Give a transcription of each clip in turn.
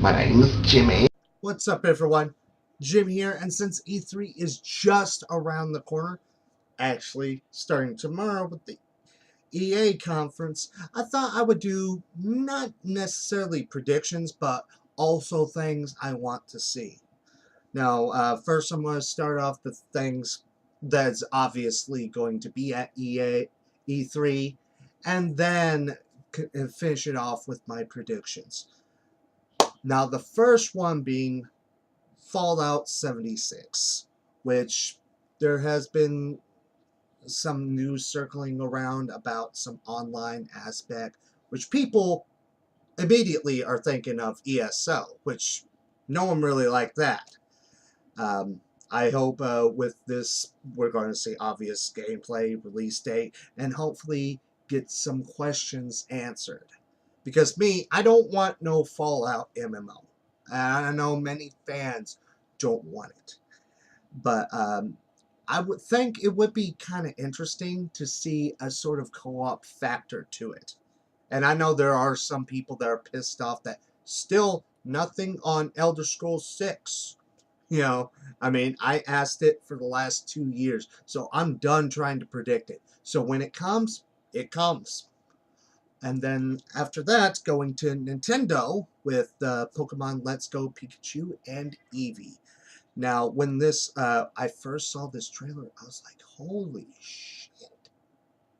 My name is Jimmy. What's up, everyone? Jim here, and since E3 is just around the corner, actually starting tomorrow with the EA conference, I thought I would do not necessarily predictions, but also things I want to see. Now, first I'm going to start off with things that's obviously going to be at E3, and then finish it off with my predictions. Now, the first one being Fallout 76, which there has been some news circling around about some online aspect, which people immediately are thinking of ESO, which no one really liked that. Um, I hope with this we're going to see obvious gameplay, release date, and hopefully get some questions answered. Because I don't want no Fallout MMO. And I know many fans don't want it. But I would think it would be kind of interesting to see a sort of co-op factor to it. And I know there are some people that are pissed off that still nothing on Elder Scrolls 6. I mean, I asked it for the last 2 years, so I'm done trying to predict it. So when it comes, it comes. And then after that, going to Nintendo with Pokemon Let's Go Pikachu and Eevee. Now, when I first saw this trailer, I was like, holy shit.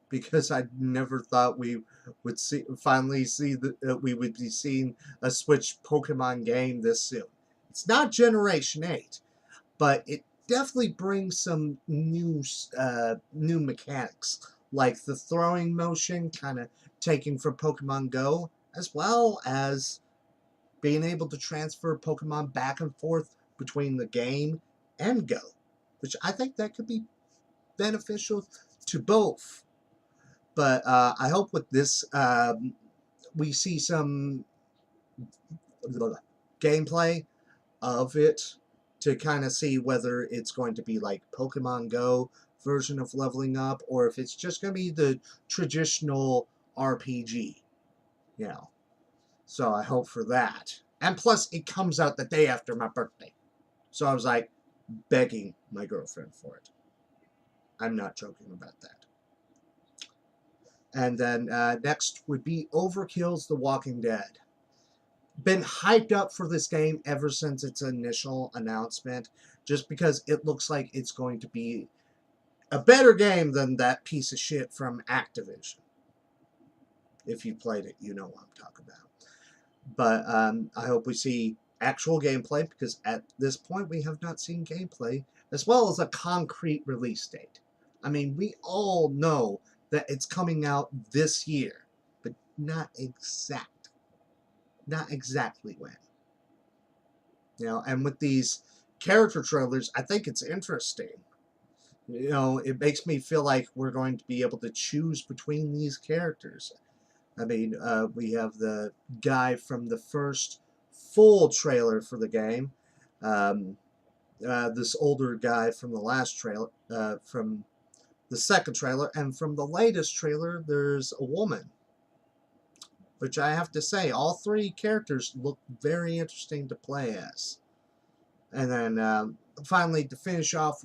Because I never thought we would finally see that we would be seeing a Switch Pokemon game this soon. It's not Generation 8, but it definitely brings some new mechanics, like the throwing motion, kind of taking from Pokemon Go, as well as being able to transfer Pokemon back and forth between the game and Go, which I think that could be beneficial to both. But I hope with this we see some gameplay of it to kind of see whether it's going to be like Pokemon Go version of leveling up, or if it's just going to be the traditional RPG. You know, so I hope for that. And plus, it comes out the day after my birthday. So I was like begging my girlfriend for it. I'm not joking about that. And then next would be Overkill's The Walking Dead. Been hyped up for this game ever since its initial announcement, just because it looks like it's going to be a better game than that piece of shit from Activision. If you played it, you know what I'm talking about. But I hope we see actual gameplay, because at this point we have not seen gameplay, as well as a concrete release date. I mean, we all know that it's coming out this year, but not exactly when. And with these character trailers, I think it's interesting. It makes me feel like we're going to be able to choose between these characters. I mean, we have the guy from the first full trailer for the game. This older guy from the last trailer, from the second trailer, and from the latest trailer, there's a woman. Which I have to say, all three characters look very interesting to play as. And then finally, to finish off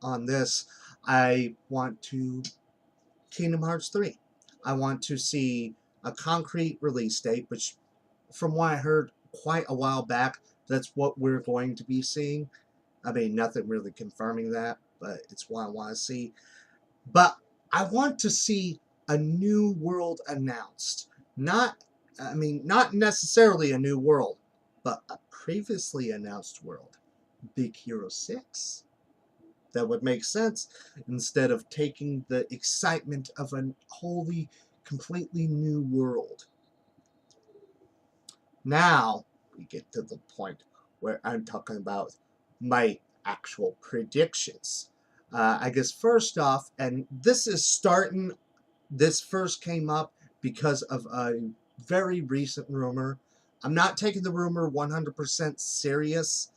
on this, I want to Kingdom Hearts 3. I want to see a concrete release date, which from what I heard quite a while back, that's what we're going to be seeing. I mean, nothing really confirming that, but it's what I want to see. But I want to see a new world announced. Not necessarily a new world, but a previously announced world. Big Hero 6. That would make sense, instead of taking the excitement of a wholly, completely new world. Now, we get to the point where I'm talking about my actual predictions. I guess first off, and this first came up because of a very recent rumor. I'm not taking the rumor 100% serious,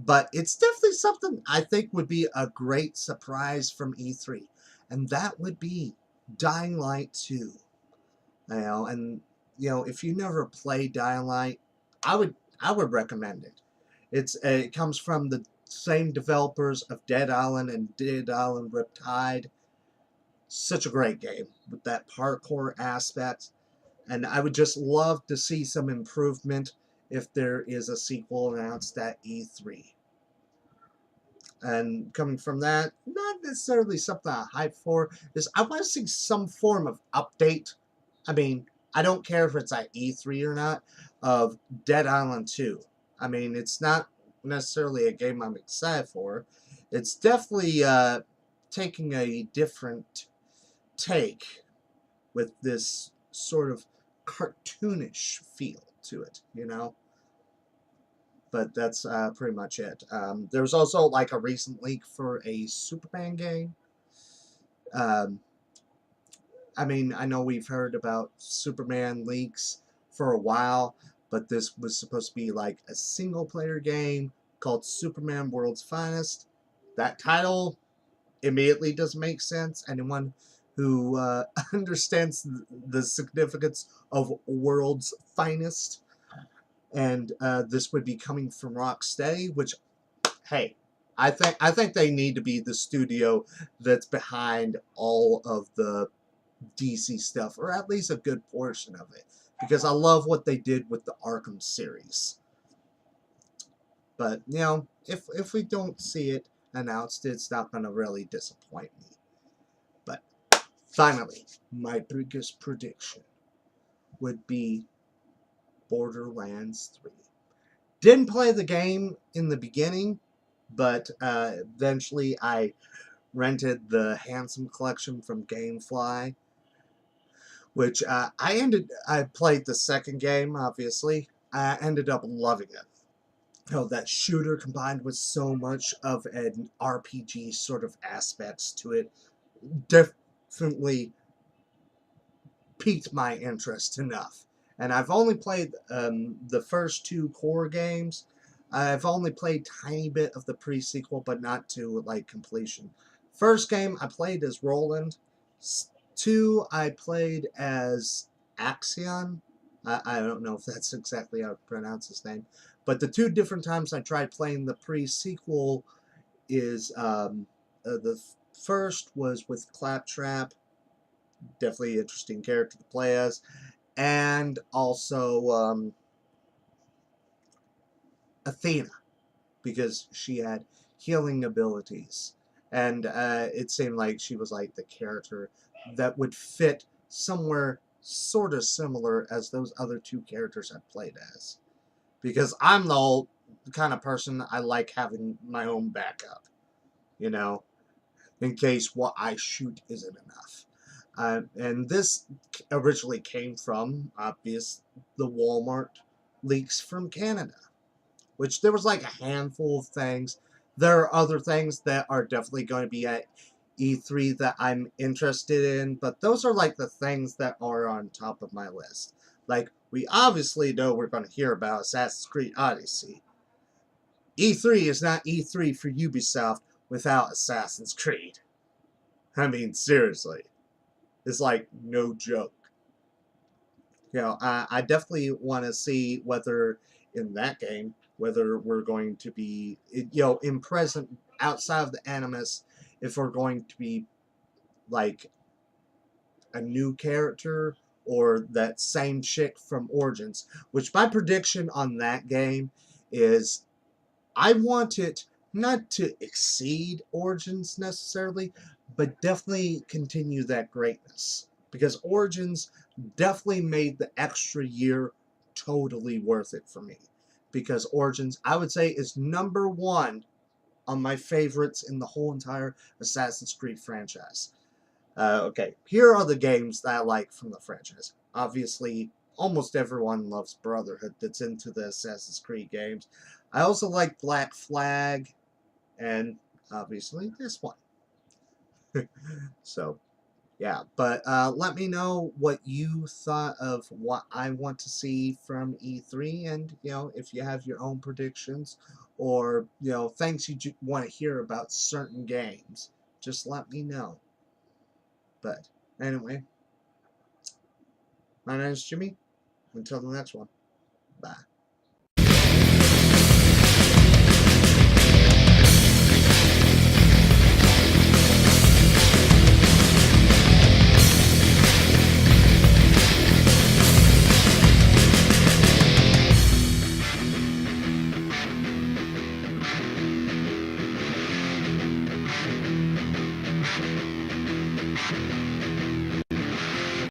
but it's definitely something I think would be a great surprise from E3. And that would be Dying Light 2. And if you never played Dying Light, I would recommend it. It comes from the same developers of Dead Island and Dead Island Riptide. Such a great game with that parkour aspect, and I would just love to see some improvement if there is a sequel announced at E3. And coming from that, not necessarily something I hype for, is I want to see some form of update. I mean, I don't care if it's at E3 or not, of Dead Island 2. I mean, it's not necessarily a game I'm excited for. It's definitely taking a different take with this sort of cartoonish feel to it, you know? But that's pretty much it. There's also like a recent leak for a Superman game. Um, I mean, I know we've heard about Superman leaks for a while, but this was supposed to be like a single player game called Superman World's Finest. That title immediately doesn't make sense. Anyone who understands the significance of World's Finest, and this would be coming from Rocksteady, which, hey, I think they need to be the studio that's behind all of the DC stuff, or at least a good portion of it, because I love what they did with the Arkham series. But you know, if we don't see it announced, it's not going to really disappoint me. But finally, my biggest prediction would be Borderlands 3. Didn't play the game in the beginning, but eventually I rented the Handsome Collection from GameFly, which I played the second game, obviously. I ended up loving it. Oh, that shooter combined with so much of an RPG sort of aspects to it definitely piqued my interest enough. And I've only played the first two core games. I've only played tiny bit of the pre-sequel, but not to like completion. First game I played as Roland. Two I played as Axion. I don't know if that's exactly how to pronounce his name. But the two different times I tried playing the pre-sequel is the first was with Claptrap. Definitely interesting character to play as. And also Athena, because she had healing abilities. And it seemed like she was like the character that would fit somewhere sort of similar as those other two characters I played as. Because I'm the kind of person I like having my own backup, you know, in case what I shoot isn't enough. And this originally came from, obvious, the Walmart leaks from Canada, which there was like a handful of things. There are other things that are definitely going to be at E3 that I'm interested in, but those are like the things that are on top of my list. Like, we obviously know we're going to hear about Assassin's Creed Odyssey. E3 is not E3 for Ubisoft without Assassin's Creed. I mean, seriously. It's like no joke. You know, I definitely want to see whether in that game, whether we're going to be, you know, in present outside of the Animus, if we're going to be like a new character or that same chick from Origins. Which my prediction on that game is I want it not to exceed Origins necessarily, but definitely continue that greatness. Because Origins definitely made the extra year totally worth it for me. Because Origins, I would say, is number one on my favorites in the whole entire Assassin's Creed franchise. Okay, here are the games that I like from the franchise. Obviously, almost everyone loves Brotherhood that's into the Assassin's Creed games. I also like Black Flag, and obviously this one. So, yeah, but let me know what you thought of what I want to see from E3, and you know, if you have your own predictions or you know things you want to hear about certain games, just let me know. But anyway, my name is Jimmy. Until the next one, bye.